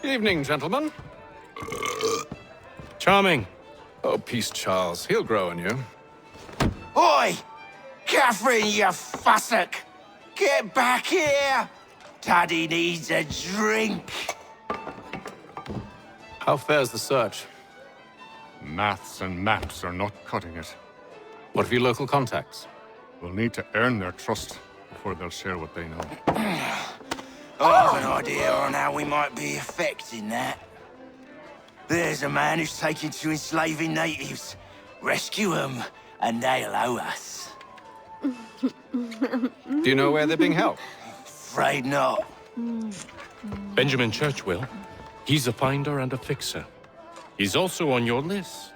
Evening, gentlemen. Charming. Oh, peace, Charles. He'll grow on you. Oi! Catherine, you fussock! Get back here! Tuddy needs a drink. How fares the search? Maths and maps are not cutting it. What of your local contacts? We'll need to earn their trust before they'll share what they know. I have an idea on how we might be affecting that. There's a man who's taken to enslaving natives. Rescue them, and they'll owe us. Do you know where they're being held? Afraid not. Benjamin Church will. He's a finder and a fixer. He's also on your list.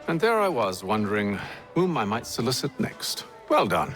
And there I was, wondering whom I might solicit next. Well done.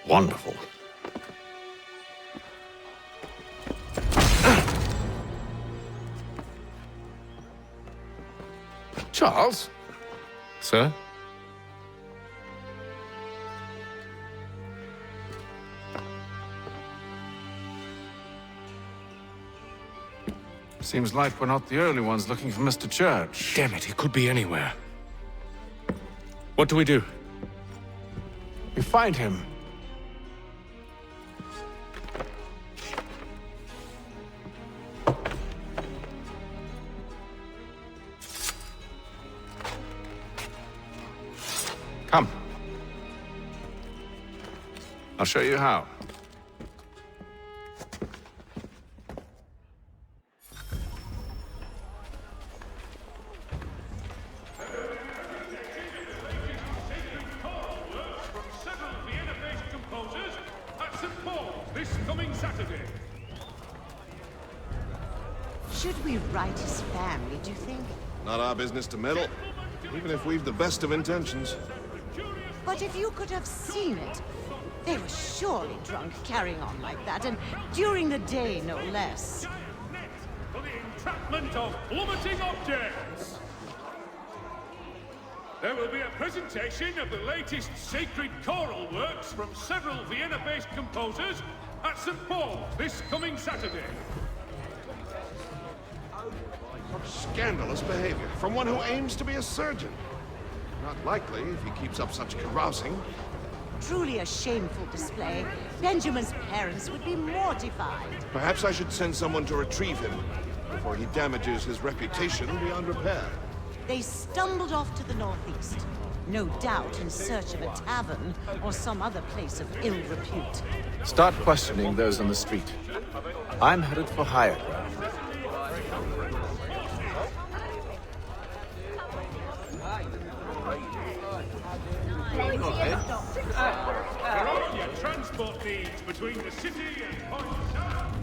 Wonderful. Charles? Sir? Seems like we're not the only ones looking for Mr. Church. Damn it, he could be anywhere. What do we do? We find him. Come. I'll show you how. Should we write his family, do you think? Not our business to meddle, even if we've the best of intentions. But if you could have seen it, they were surely drunk carrying on like that, and during the day, no less. Net for the entrapment of plummeting objects. There will be a presentation of the latest sacred choral works from several Vienna-based composers at St. Paul's this coming Saturday. Scandalous behavior from one who aims to be a surgeon. Not likely if he keeps up such carousing. Truly a shameful display. Benjamin's parents would be mortified. Perhaps I should send someone to retrieve him before he damages his reputation beyond repair. They stumbled off to the northeast, no doubt in search of a tavern or some other place of ill repute. Start questioning those on the street. I'm headed for higher ground. For all your transport needs between the city and Point South.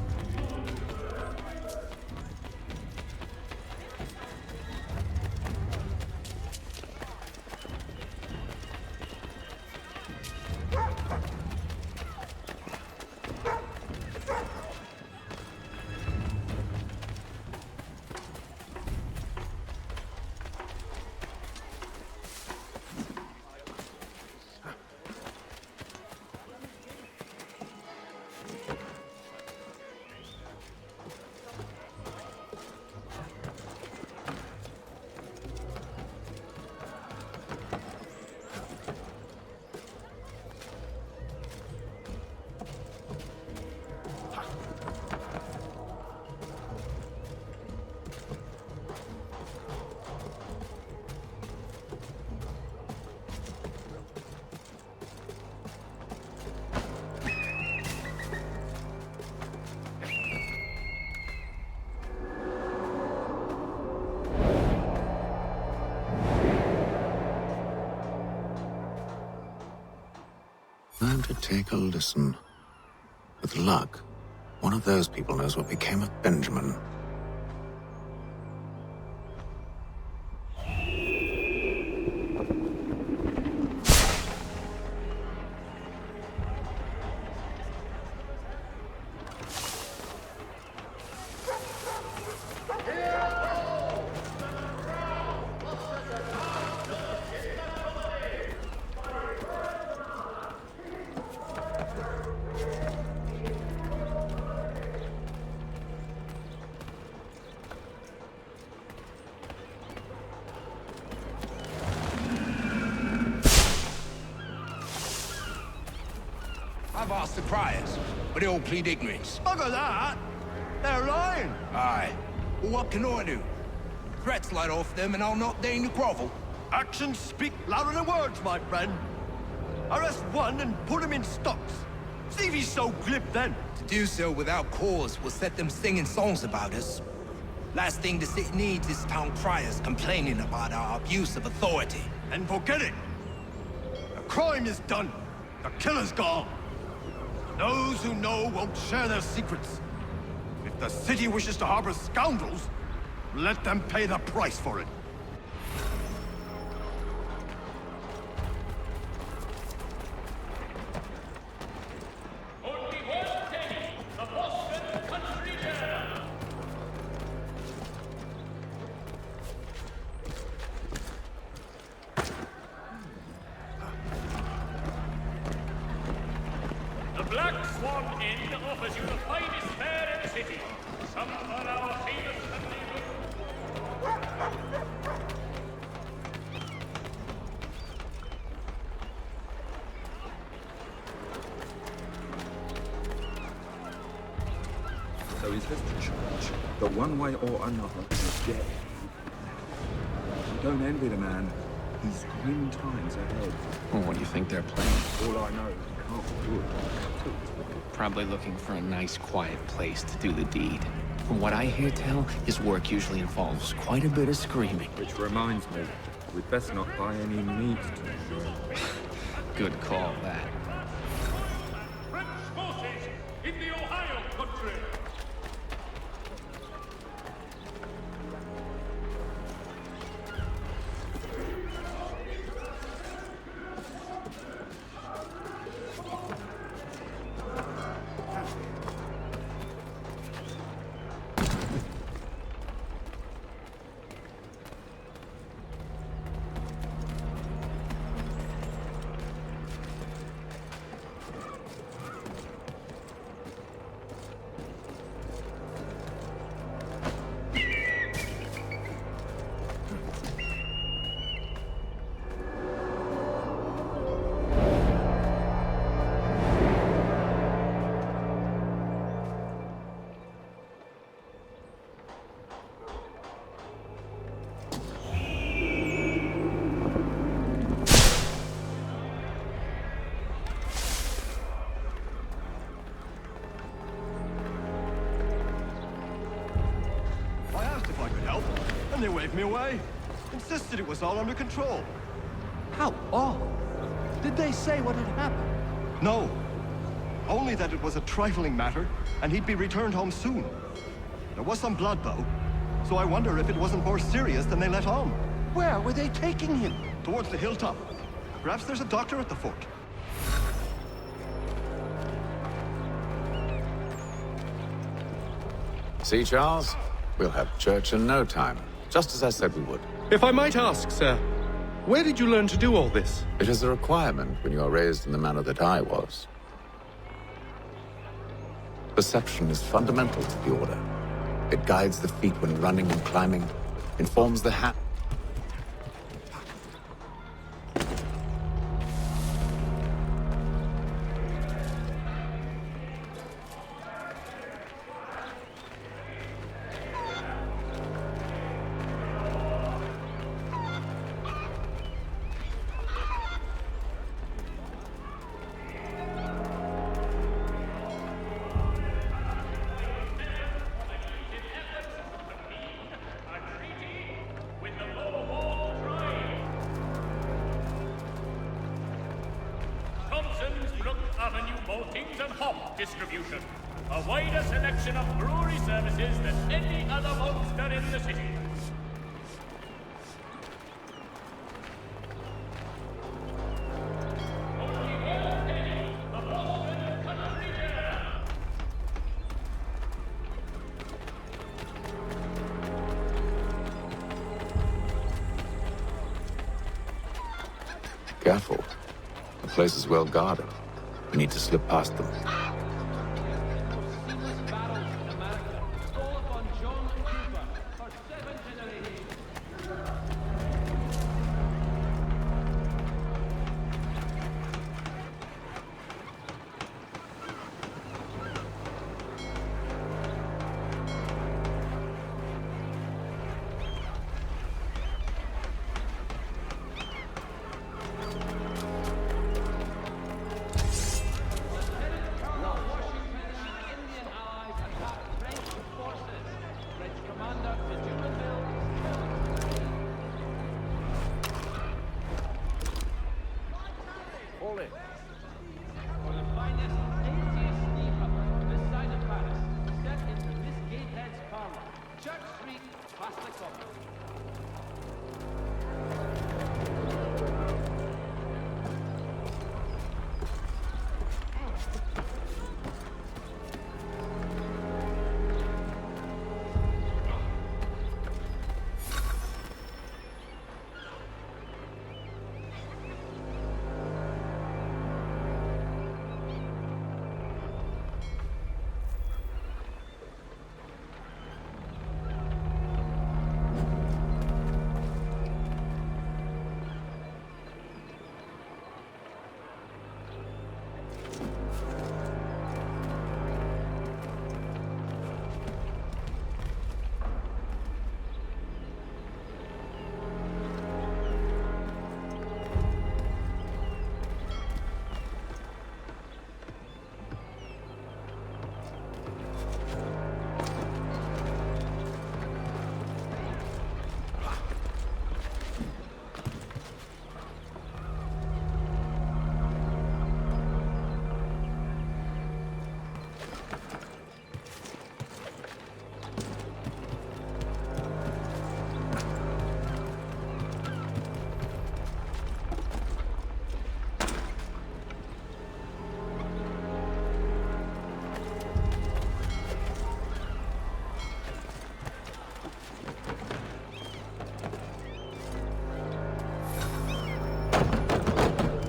Time to take a listen. With luck, one of those people knows what became of Benjamin. I've asked the criers, but they all plead ignorance. Bugger that! They're lying! Aye. Well, what can I do? Threats light off them and I'll not deign to grovel. Actions speak louder than words, my friend. Arrest one and put him in stocks. See if he's so glib then. To do so without cause will set them singing songs about us. Last thing the city needs is town criers complaining about our abuse of authority. And forget it. The crime is done. The killer's gone. Those who know won't share their secrets. If the city wishes to harbor scoundrels, let them pay the price for it. Only one day, the Boston Country Journal. The Black Swan Inn offers you the finest fare in the city. Some are our famous Sunday So he says to church that one way or another is dead. I don't envy the man. He's grim times ahead. Well, what do you think they're playing? All I know is he can't be good. Probably looking for a nice, quiet place to do the deed. From what I hear tell, his work usually involves quite a bit of screaming. Which reminds me, we'd best not buy any meat to enjoy. Good call, that. French forces in the Ohio country. And they waved me away. Insisted it was all under control. How odd. Did they say what had happened? No. Only that it was a trifling matter, and he'd be returned home soon. There was some blood, though, so I wonder if it wasn't more serious than they let on. Where were they taking him? Towards the hilltop. Perhaps there's a doctor at the fort. See, Charles? We'll have church in no time, just as I said we would. If I might ask, sir, where did you learn to do all this? It is a requirement when you are raised in the manner that I was. Perception is fundamental to the Order. It guides the feet when running and climbing, informs the hand. With the beans and hop distribution. A wider selection of brewery services than any other monster in the city. Careful. The place is well guarded. We need to slip past them.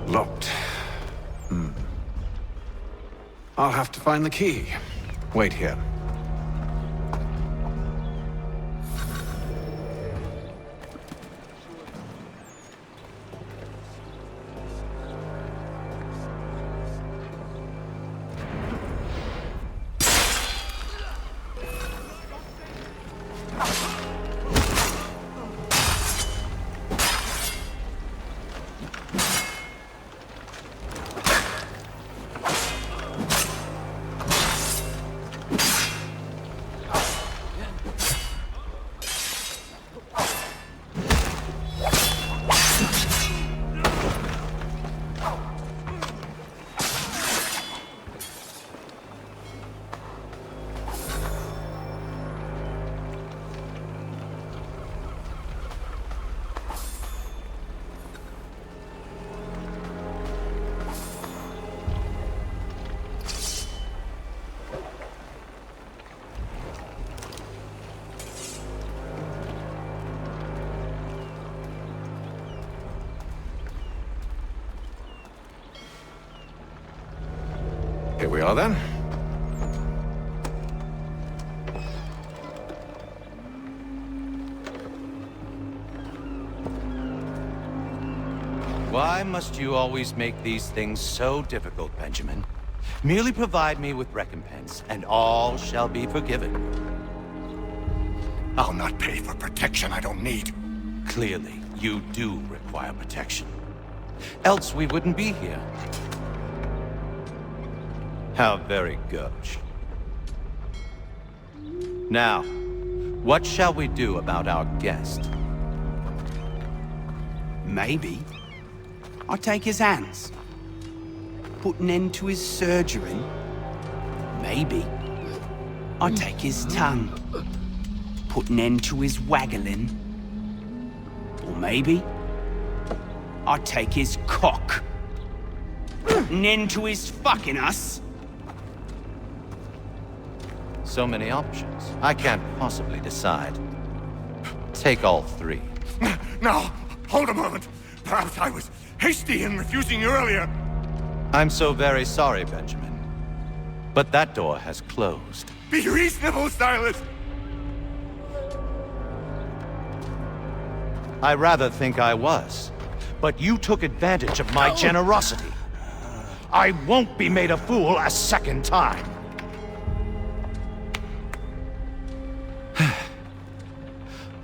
Locked. I'll have to find the key. Wait here. Here we are then. Why must you always make these things so difficult, Benjamin? Merely provide me with recompense, and all shall be forgiven. I'll not pay for protection I don't need. Clearly, you do require protection. Else we wouldn't be here. How very gauche. Now, what shall we do about our guest? Maybe I take his hands. put an end to his surgery? Maybe. I take his tongue. Put an end to his waggling. Or maybe I take his cock. Put an end to his fucking us. So many options. I can't possibly decide. Take all three. Now, hold a moment. Perhaps I was hasty in refusing you earlier. I'm so very sorry, Benjamin. But that door has closed. Be reasonable, Silas! I rather think I was. But you took advantage of my generosity. I won't be made a fool a second time.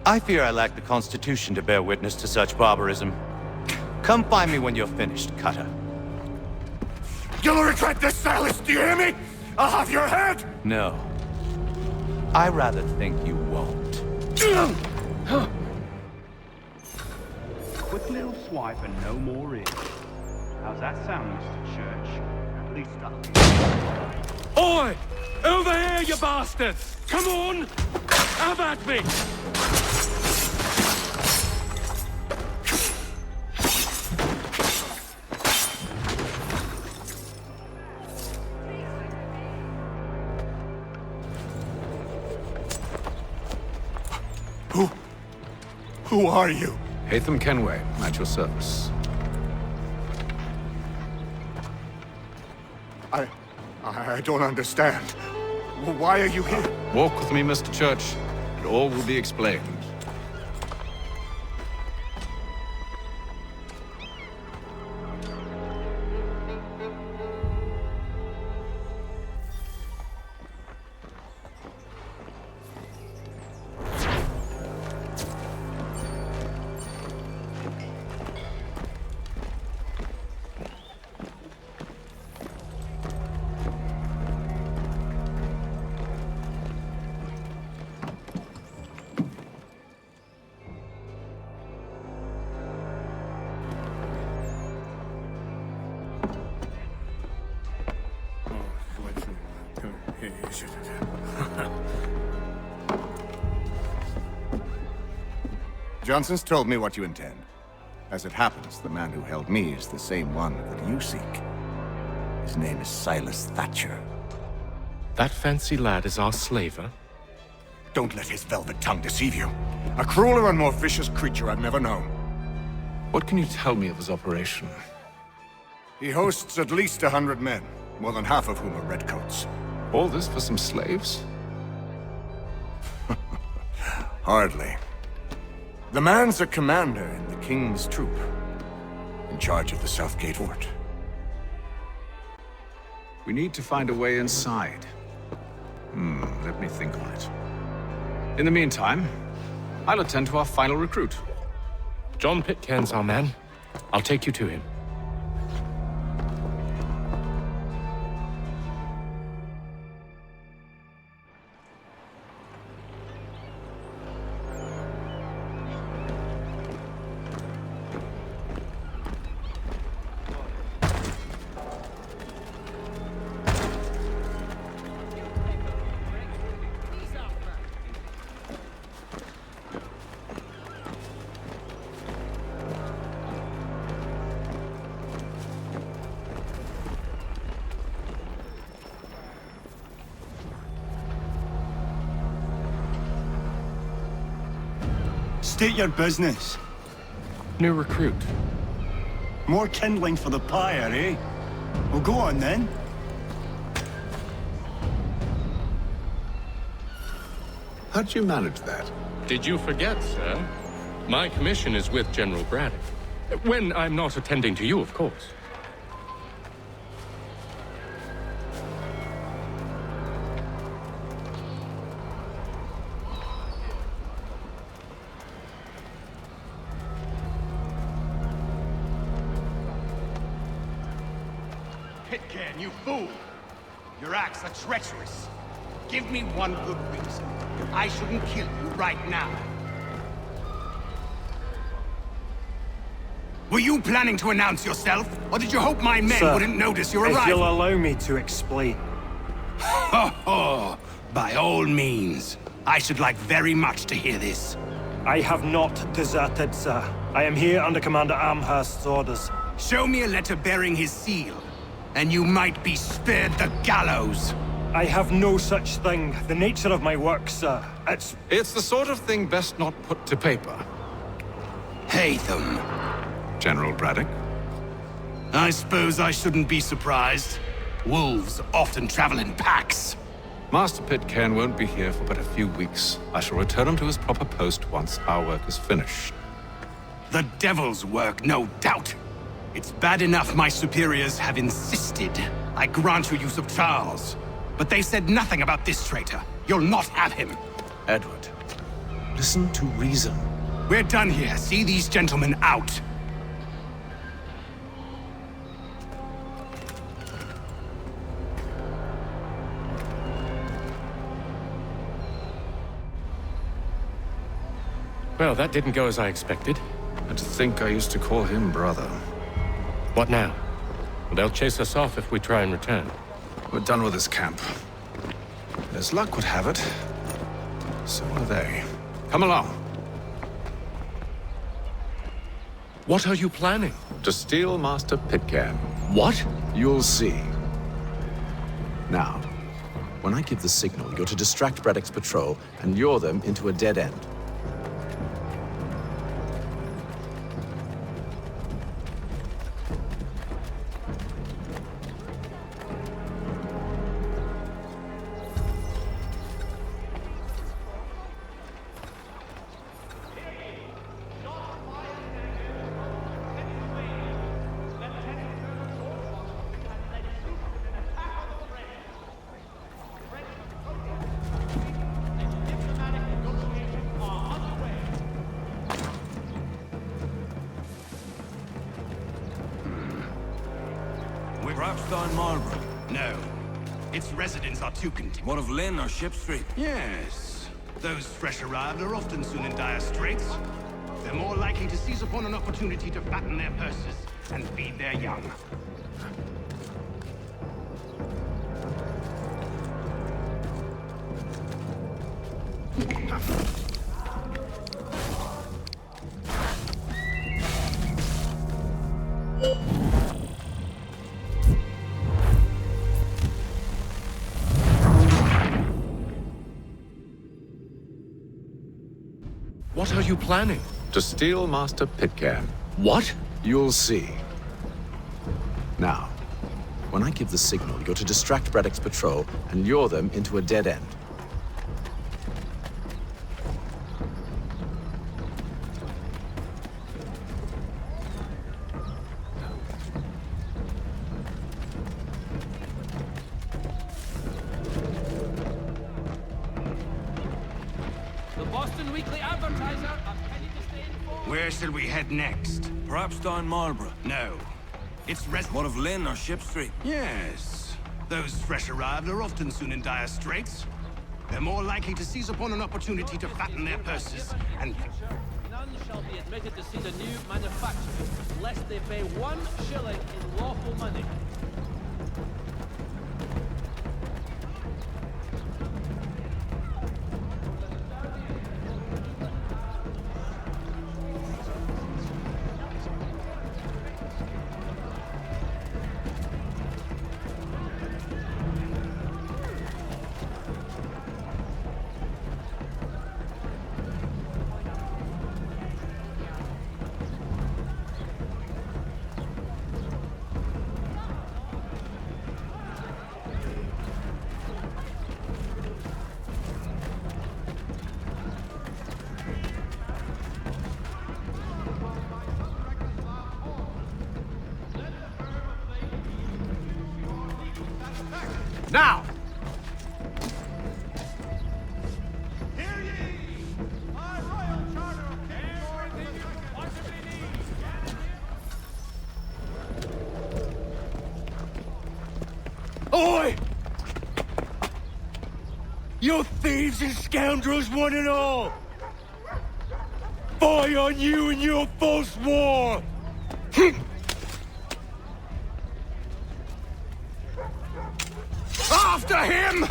I fear I lack the constitution to bear witness to such barbarism. Come find me when you're finished, Cutter. You'll regret this, Silas, do you hear me? I'll have your head! No. I rather think you won't. Quick little swipe and no more in. How's that sound, Mr. Church? At least I'll... Oi! Over here, you bastards! Come on! Have at me! Who are you? Hatham Kenway, at your service. I don't understand. Why are you here? Walk with me, Mr. Church, and all will be explained. Johnson's told me what you intend. As it happens, the man who held me is the same one that you seek. His name is Silas Thatcher. That fancy lad is our slaver? Don't let his velvet tongue deceive you. A crueler and more vicious creature I've never known. What can you tell me of his operation? He hosts at least 100 men, more than half of whom are redcoats. All this for some slaves? Hardly. The man's a commander in the King's troop, in charge of the Southgate Fort. We need to find a way inside. Let me think on it. In the meantime, I'll attend to our final recruit. John Pitcairn's our man. I'll take you to him. State your business. New recruit. More kindling for the pyre, eh? Well, go on then. How'd you manage that? Did you forget, sir? My commission is with General Braddock. When I'm not attending to you, of course. Pitcairn, you fool! Your acts are treacherous. Give me one good reason. I shouldn't kill you right now. Were you planning to announce yourself, or did you hope my men Sir, wouldn't notice your if arrival? you'll allow me to explain. Ho! By all means. I should like very much to hear this. I have not deserted, sir. I am here under Commander Amherst's orders. Show me a letter bearing his seal, and you might be spared the gallows. I have no such thing. The nature of my work, sir, It's the sort of thing best not put to paper. Hatham. General Braddock? I suppose I shouldn't be surprised. Wolves often travel in packs. Master Pitcairn won't be here for but a few weeks. I shall return him to his proper post once our work is finished. The devil's work, no doubt. It's bad enough my superiors have insisted I grant you use of Charles. But they said nothing about this traitor. You'll not have him. Edward, listen to reason. We're done here. See these gentlemen out. Well, that didn't go as I expected. And to think I used to call him brother. What now? Well, they'll chase us off if we try and return. We're done with this camp. As luck would have it, so are they. Come along. What are you planning? To steal Master Pitcairn. What? You'll see. Now, when I give the signal, you're to distract Braddock's patrol and lure them into a dead end. Perhaps down Marlborough. No. Its residents are too content. What of Lynn or Ship Street? Yes. Those fresh arrived are often soon in dire straits. They're more likely to seize upon an opportunity to fatten their purses and feed their young. What are you planning? To steal Master Pitcairn. What? You'll see. Now, when I give the signal, you're to distract Braddock's patrol and lure them into a dead end. Where shall we head next? Perhaps down Marlborough. No. Its What of Lynn or Ship Street? Yes. Those fresh arrived are often soon in dire straits. They're more likely to seize upon an opportunity to fatten their purses and... None shall be admitted to see the new manufacturer, lest they pay 1 shilling in lawful money. Now! Oi! You thieves and scoundrels, one and all! Fie on you and your false war! After him!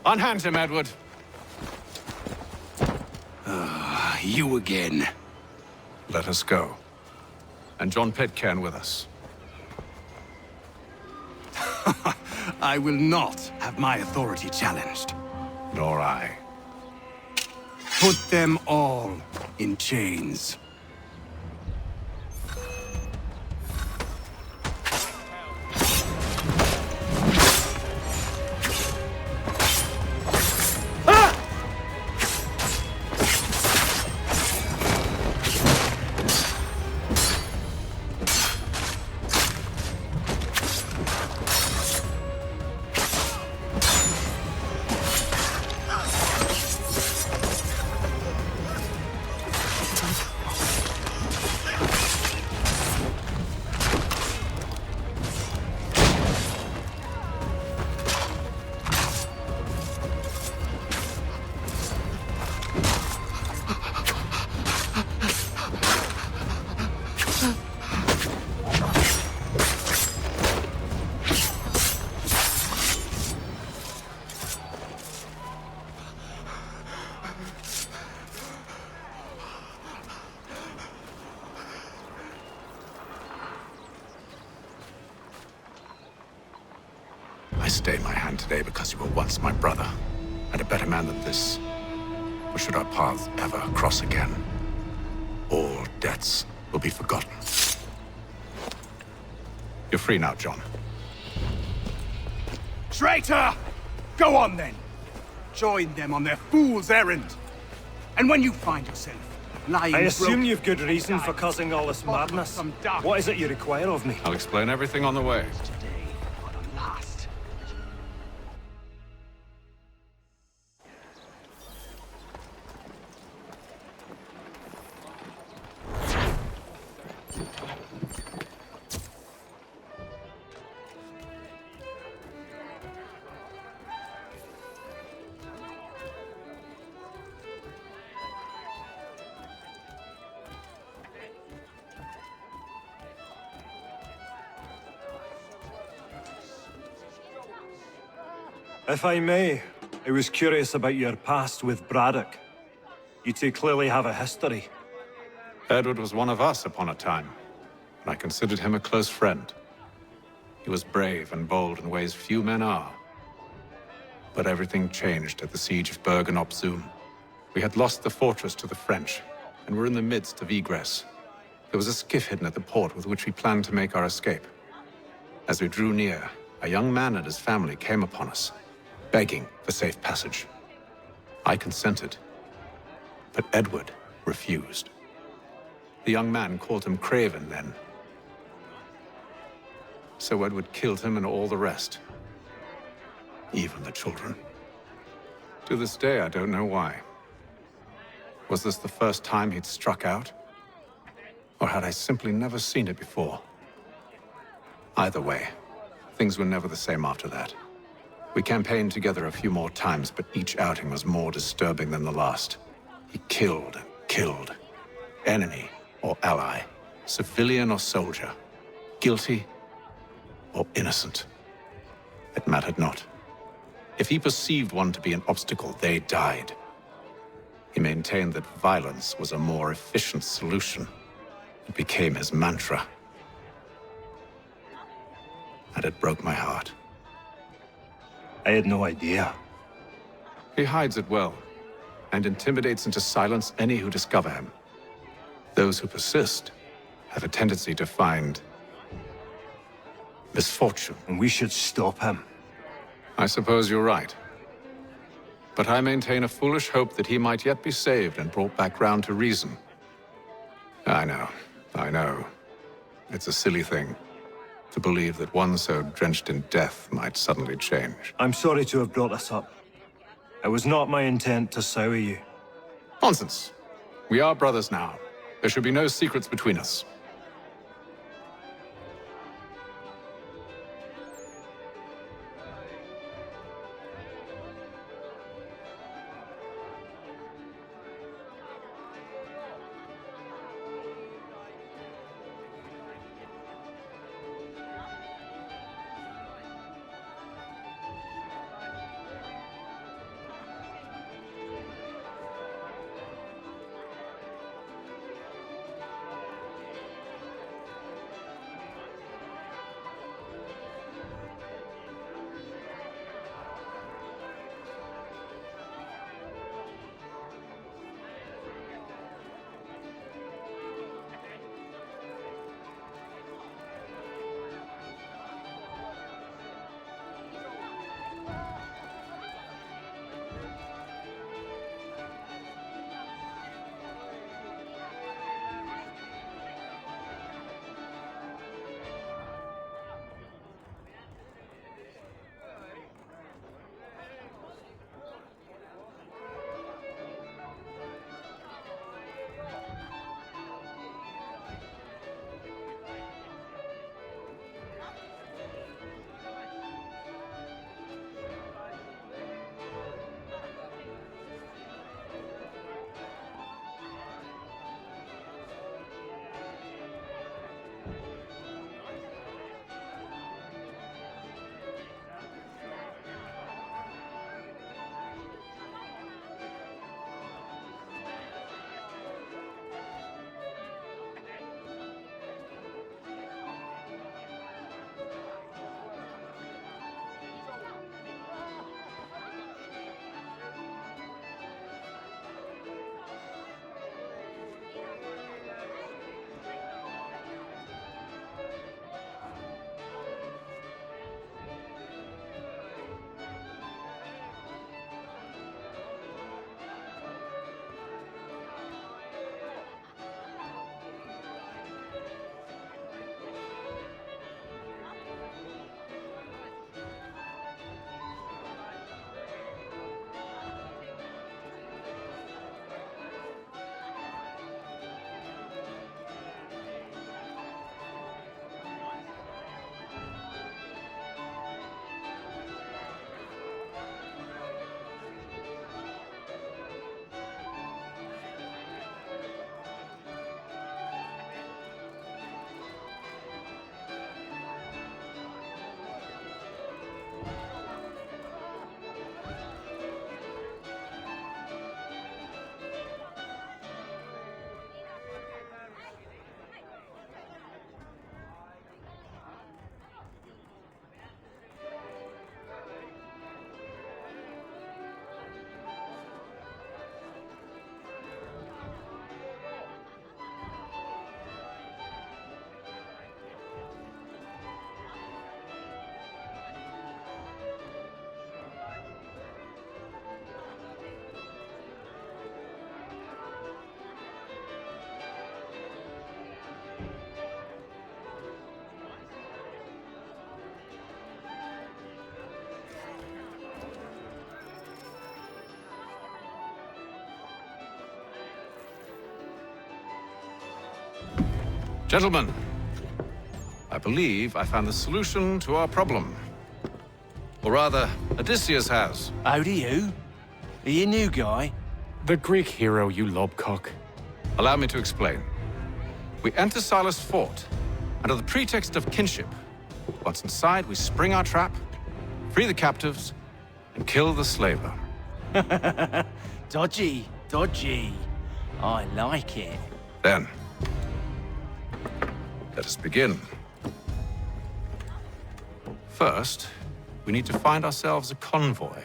Unhand him, Edward. You again. Let us go. And John Pitcairn with us. I will not have my authority challenged. Nor I. Put them all in chains. I stay my hand today because you were once my brother, and a better man than this. Or should our paths ever cross again, all debts will be forgotten. You're free now, John. Traitor! Go on then. Join them on their fool's errand. And when you find yourself lying I assume broken you've good reason for causing all this madness. What is it you require of me? I'll explain everything on the way. If I may, I was curious about your past with Braddock. You two clearly have a history. Edward was one of us upon a time, and I considered him a close friend. He was brave and bold in ways few men are. But everything changed at the siege of Bergen-op-Zoom. We had lost the fortress to the French, and were in the midst of egress. There was a skiff hidden at the port with which we planned to make our escape. As we drew near, a young man and his family came upon us, begging for safe passage. I consented, but Edward refused. The young man called him Craven then. So Edward killed him and all the rest, even the children. To this day, I don't know why. Was this the first time he'd struck out? Or had I simply never seen it before? Either way, things were never the same after that. We campaigned together a few more times, but each outing was more disturbing than the last. He killed and killed. Enemy or ally, civilian or soldier, guilty or innocent. It mattered not. If he perceived one to be an obstacle, they died. He maintained that violence was a more efficient solution. It became his mantra. And it broke my heart. I had no idea. He hides it well, and intimidates into silence any who discover him. Those who persist have a tendency to find misfortune. And we should stop him. I suppose you're right. But I maintain a foolish hope that he might yet be saved and brought back round to reason. I know. It's a silly thing to believe that one so drenched in death might suddenly change. I'm sorry to have brought this up. It was not my intent to sour you. Nonsense. We are brothers now. There should be no secrets between us. Gentlemen, I believe I found the solution to our problem. Or rather, Odysseus has. How do you? Are you a new guy? The Greek hero, you lobcock. Allow me to explain. We enter Silas' fort, under the pretext of kinship. Once inside, we spring our trap, free the captives, and kill the slaver. Dodgy, dodgy. I like it. Then, let us begin. First, we need to find ourselves a convoy.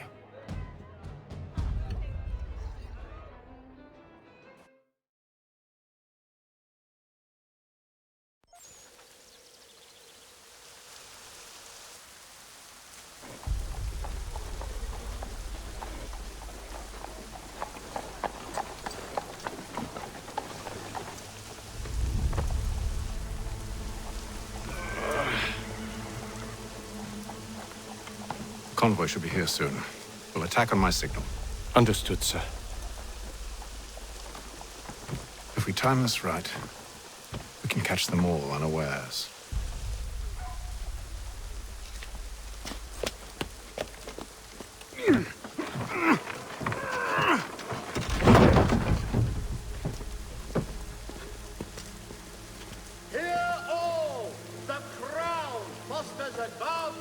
convoy should be here soon. We'll attack on my signal. Understood, sir. If we time this right, we can catch them all unawares. Hear all! The crown fosters advanced.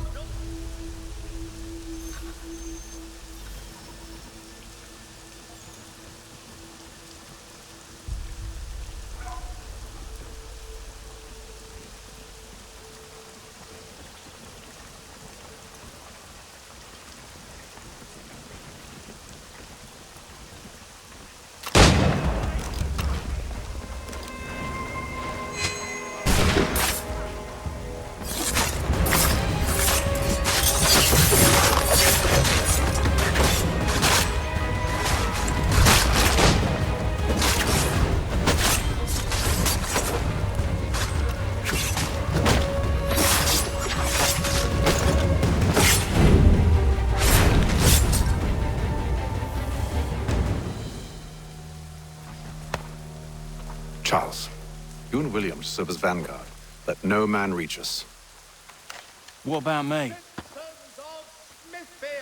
Charles, you and William serve as vanguard. Let no man reach us. What about me?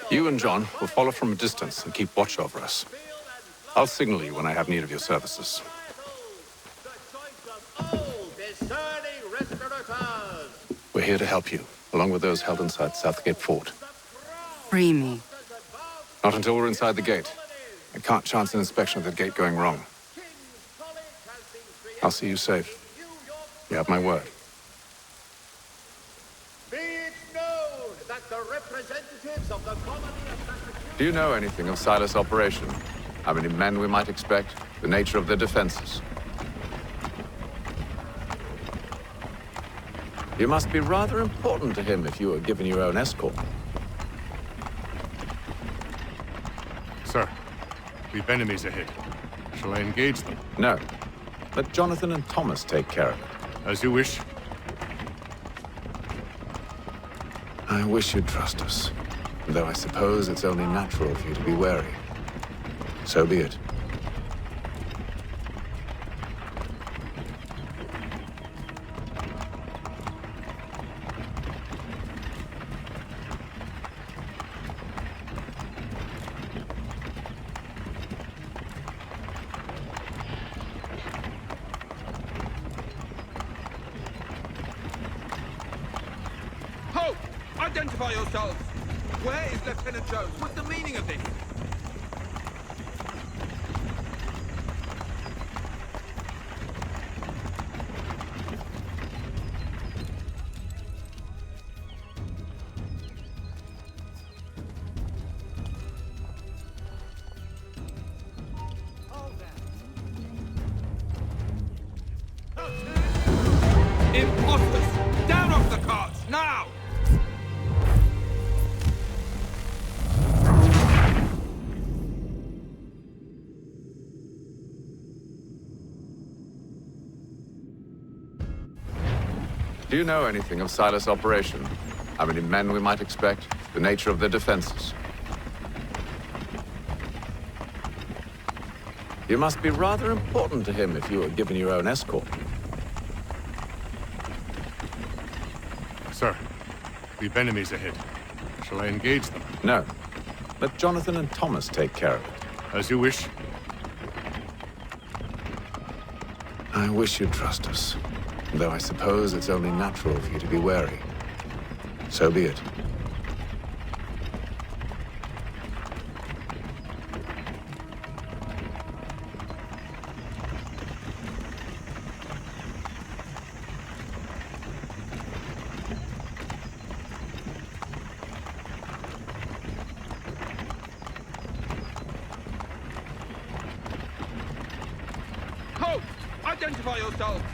You and John will follow from a distance and keep watch over us. I'll signal you when I have need of your services. We're here to help you, along with those held inside Southgate Fort. Free me. Not until we're inside the gate. I can't chance an inspection of the gate going wrong. I'll see you safe. You have my word. Be it known that the representatives of the colony of Massachusetts... Do you know anything of Silas' operation? How many men we might expect? The nature of their defenses? You must be rather important to him if you were given your own escort. Sir, we've enemies ahead. Shall I engage them? No. Let Jonathan and Thomas take care of it. As you wish. I wish you'd trust us. Though I suppose it's only natural for you to be wary. So be it. Halt! Identify yourselves! Where is Lieutenant Jones? What's the meaning of this? Imposters! Down off the carts, now! Do you know anything of Silas' operation? How many men we might expect? The nature of their defenses? You must be rather important to him if you were given your own escort. Sir, we've enemies ahead. Shall I engage them? No. Let Jonathan and Thomas take care of it. As you wish. I wish you'd trust us. Though I suppose it's only natural for you to be wary. So be it. Halt! Identify yourselves!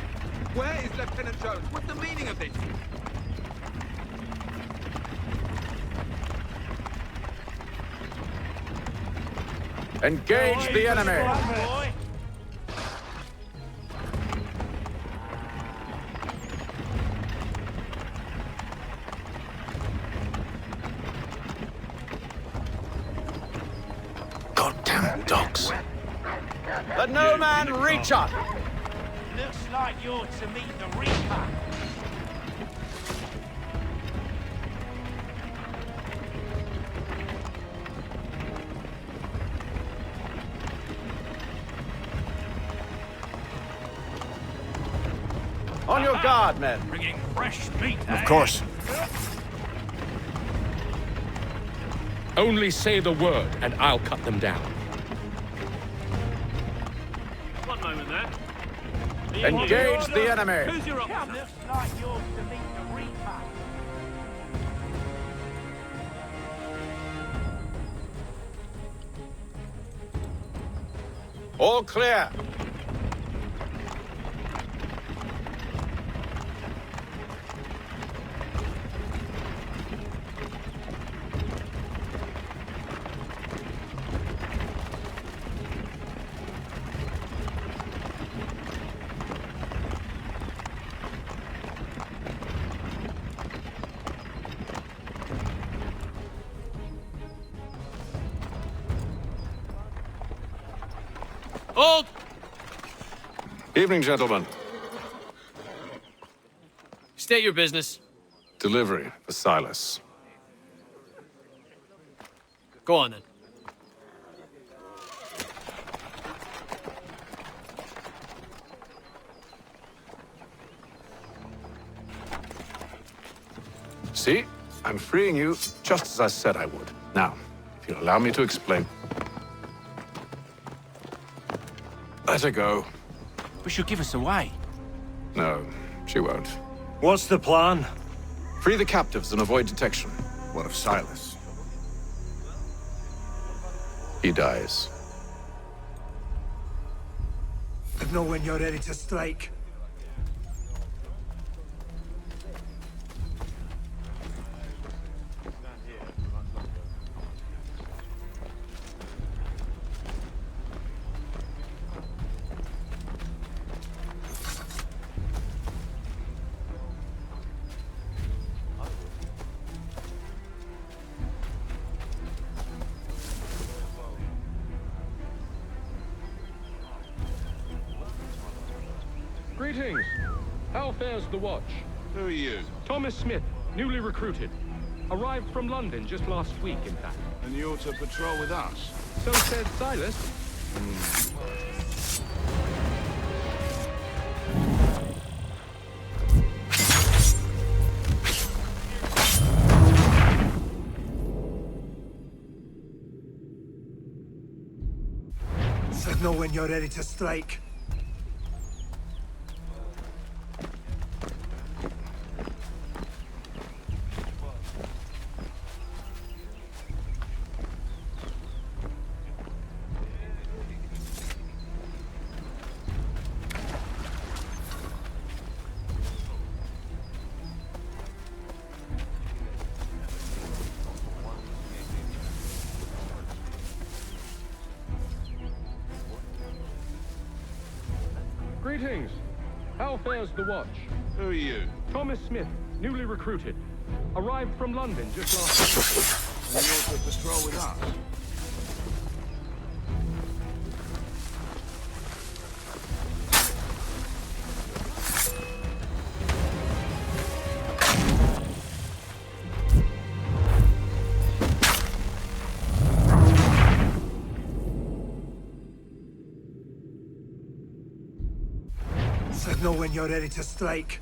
Where is Lieutenant Jones? What's the meaning of this? Engage the enemy! dogs. Let no man reach up! Looks like you're to meet the Reaper. On your guard, men. Bringing fresh meat, Of course. Only say the word, and I'll cut them down. One moment there. Engage the enemy. Who's your officer? Looks like you're to meet the Reaper. All clear. Hold! Evening, gentlemen. State your business. Delivery for Silas. Go on then. See? I'm freeing you just as I said I would. Now, if you'll allow me to explain. Let her go. But she'll give us away. No, she won't. What's the plan? Free the captives and avoid detection. What of Silas? He dies. I know when you're ready to strike. Greetings. How fares the watch? Who are you? Thomas Smith, newly recruited. Arrived from London just last week, in fact. And you're to patrol with us? So said Silas. Signal when you're ready to strike. Greetings. How fares the watch? Who are you? Thomas Smith, newly recruited. Arrived from London just last week. And you're to patrol with us? Signal when you're ready to strike.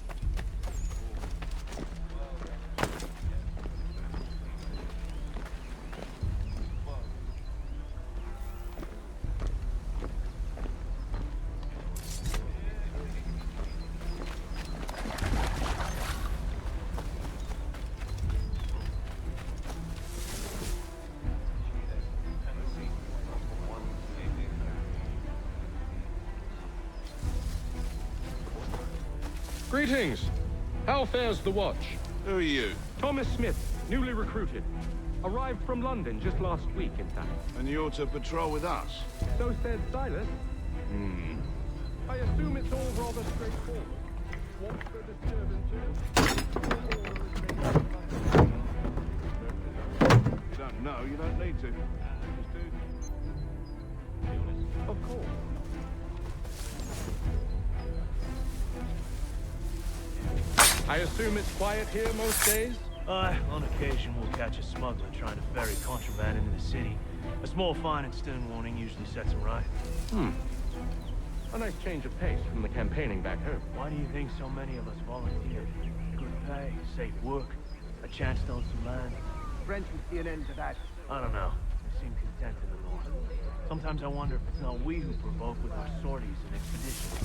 Greetings. How fares the watch? Who are you? Thomas Smith, newly recruited. Arrived from London just last week, in fact. And you're to patrol with us? So said Silas. I assume it's all rather straightforward. What's the disturbance? You don't know, you don't need to. Just do. Of course. I assume it's quiet here most days? On occasion we'll catch a smuggler trying to ferry contraband into the city. A small fine and stern warning usually sets him right. A nice change of pace from the campaigning back home. Why do you think so many of us volunteered? Good pay, safe work, a chance to own some land. French would see an end to that. I don't know. They seem content in the north. Sometimes I wonder if it's not we who provoke with our sorties and expeditions.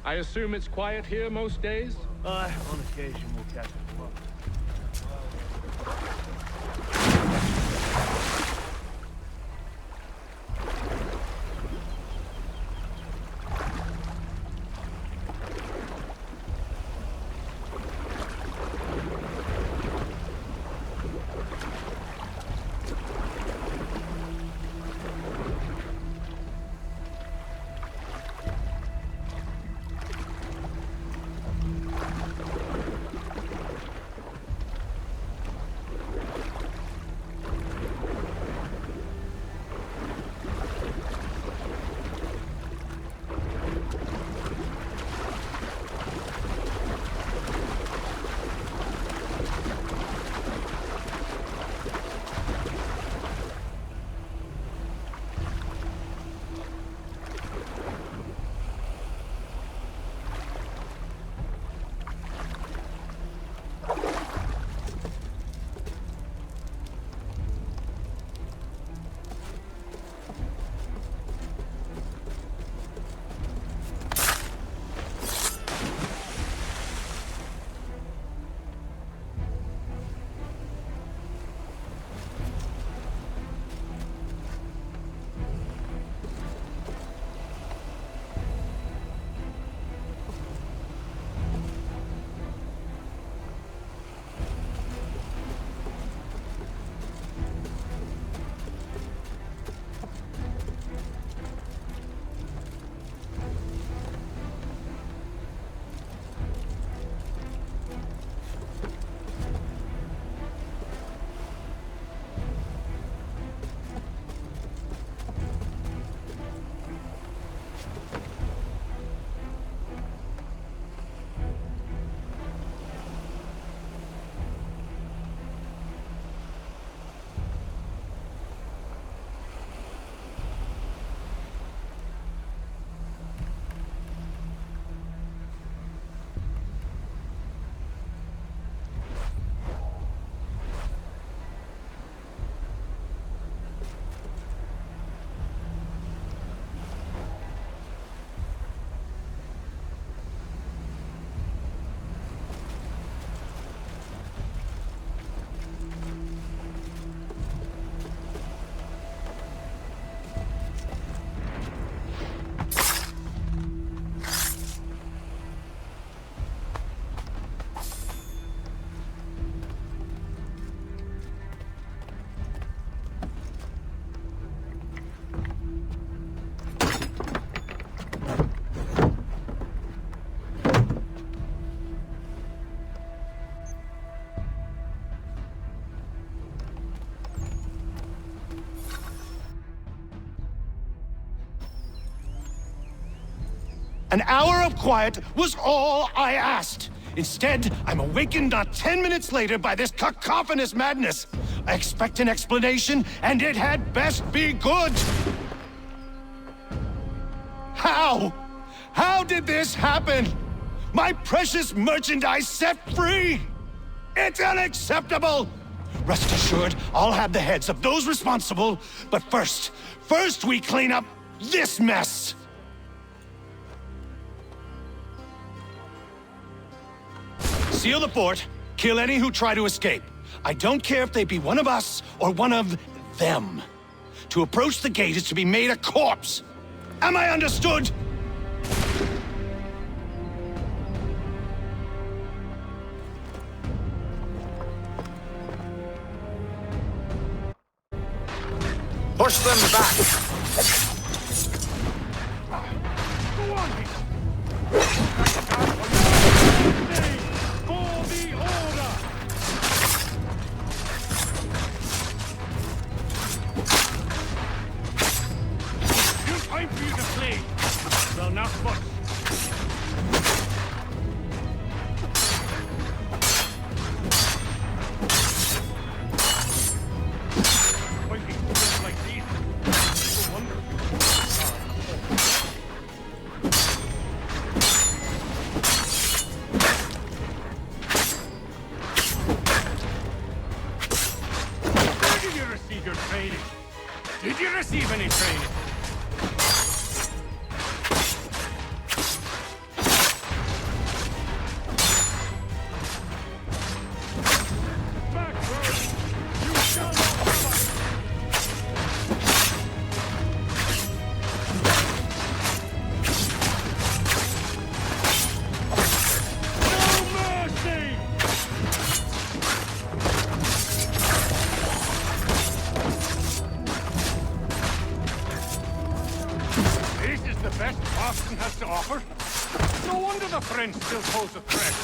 I assume it's quiet here most days? On occasion we'll catch a smuggler. An hour of quiet was all I asked. Instead, I'm awakened not 10 minutes later by this cacophonous madness. I expect an explanation, and it had best be good. How? How did this happen? My precious merchandise set free? It's unacceptable! Rest assured, I'll have the heads of those responsible, but first we clean up this mess! Seal the fort, kill any who try to escape. I don't care if they be one of us or one of them. To approach the gate is to be made a corpse. Am I understood? Push them back! Go on, Hit! For the order! Good time for you to flee! Well, not much. Did you receive any training? Back, bro! You shall not fight! No mercy! The best Boston has to offer. No wonder the French still pose a threat.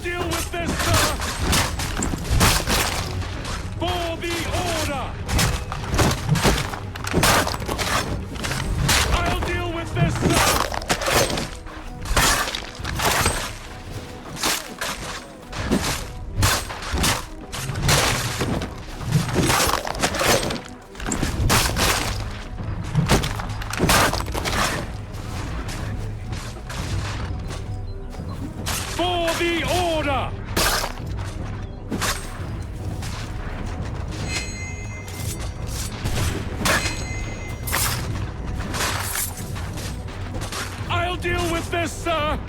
Deal with this, sir! For the order! I'll deal with this, sir! For the order! I'll deal with this, sir!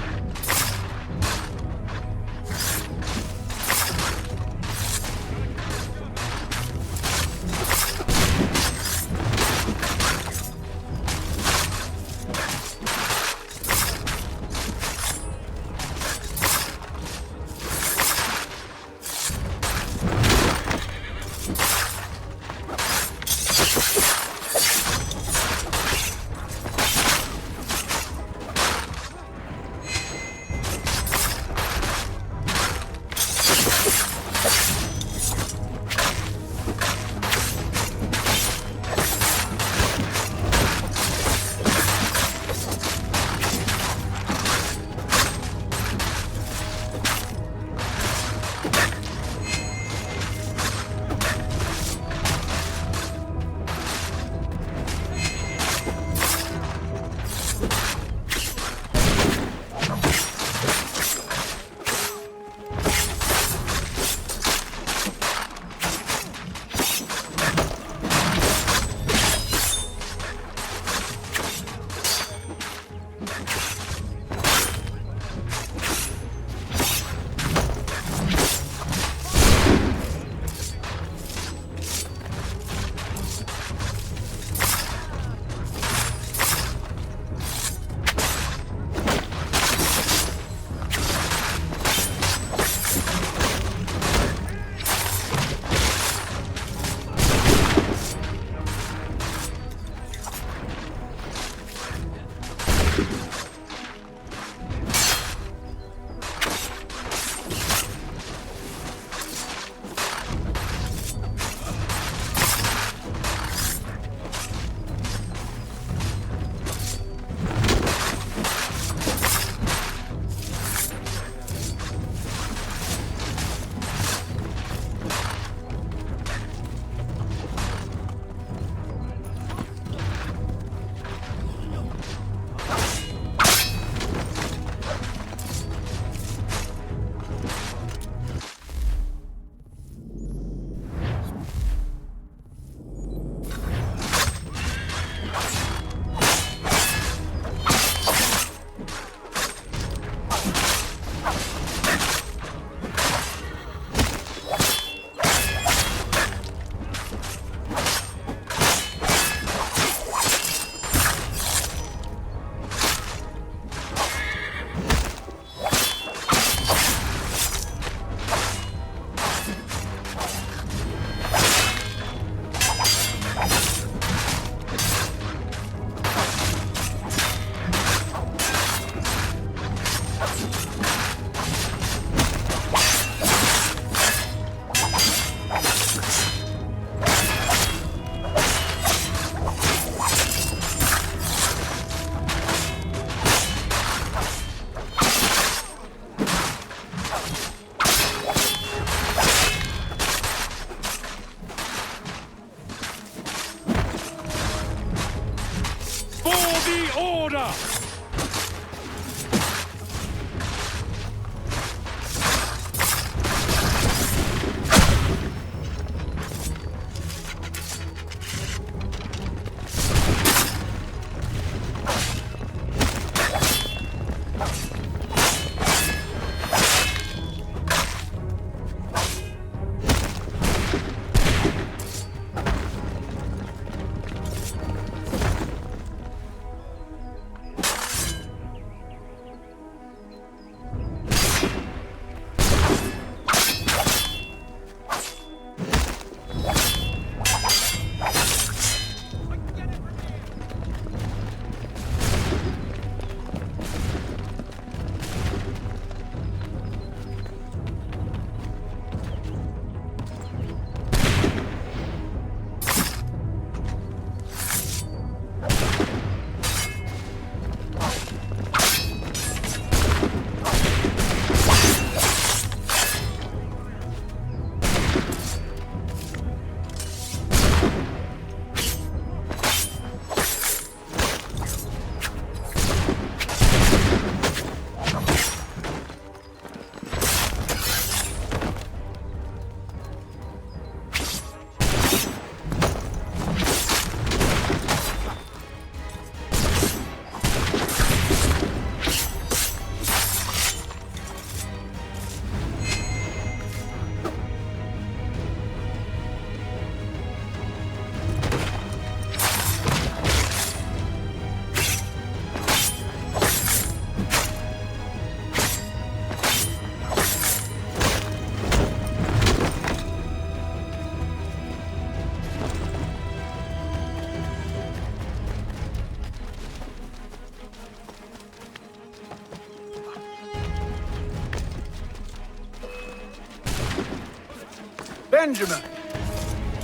Benjamin!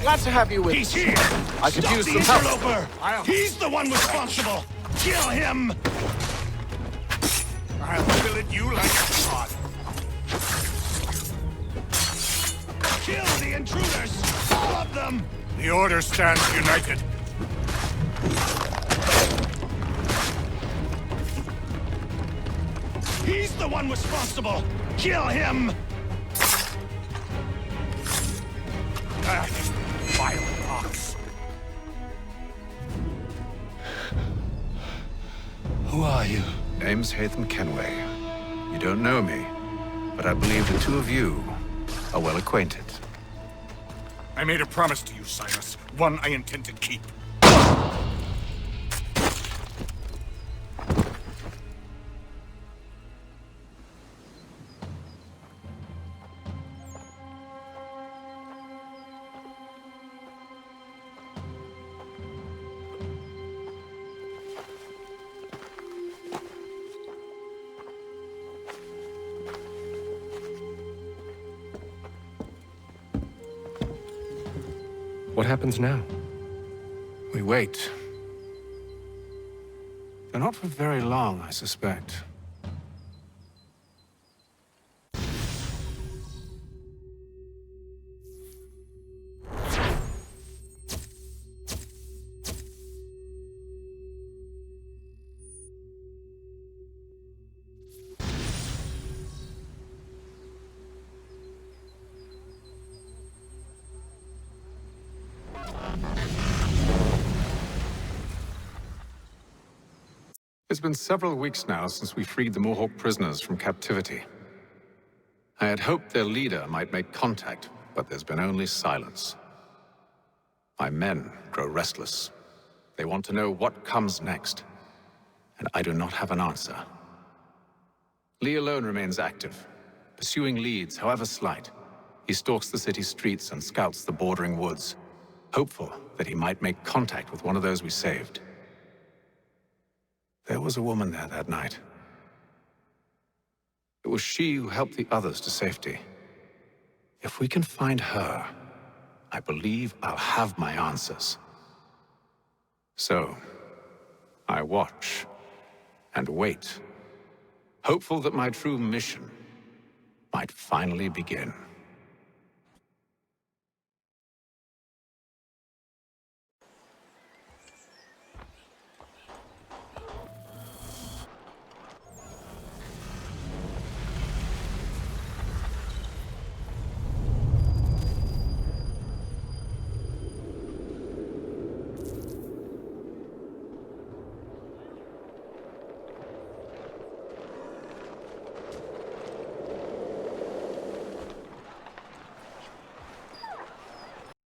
Glad to have you with He's us. here! I could Stop use the some help. interloper! He's the one responsible! Kill him! I'll fillet you like a fraud. Kill the intruders! All of them! The Order stands united. He's the one responsible! Kill him! That vile ox. Who are you? Name's Hatham Kenway. You don't know me, but I believe the two of you are well acquainted. I made a promise to you, Silas. One I intend to keep. What happens now? We wait. But not for very long, I suspect. It's been several weeks now since we freed the Mohawk prisoners from captivity. I had hoped their leader might make contact, but there's been only silence. My men grow restless. They want to know what comes next, and I do not have an answer. Lee alone remains active, pursuing leads, however slight. He stalks the city streets and scouts the bordering woods, hopeful that he might make contact with one of those we saved. There was a woman there that night. It was she who helped the others to safety. If we can find her, I believe I'll have my answers. So, I watch and wait, hopeful that my true mission might finally begin.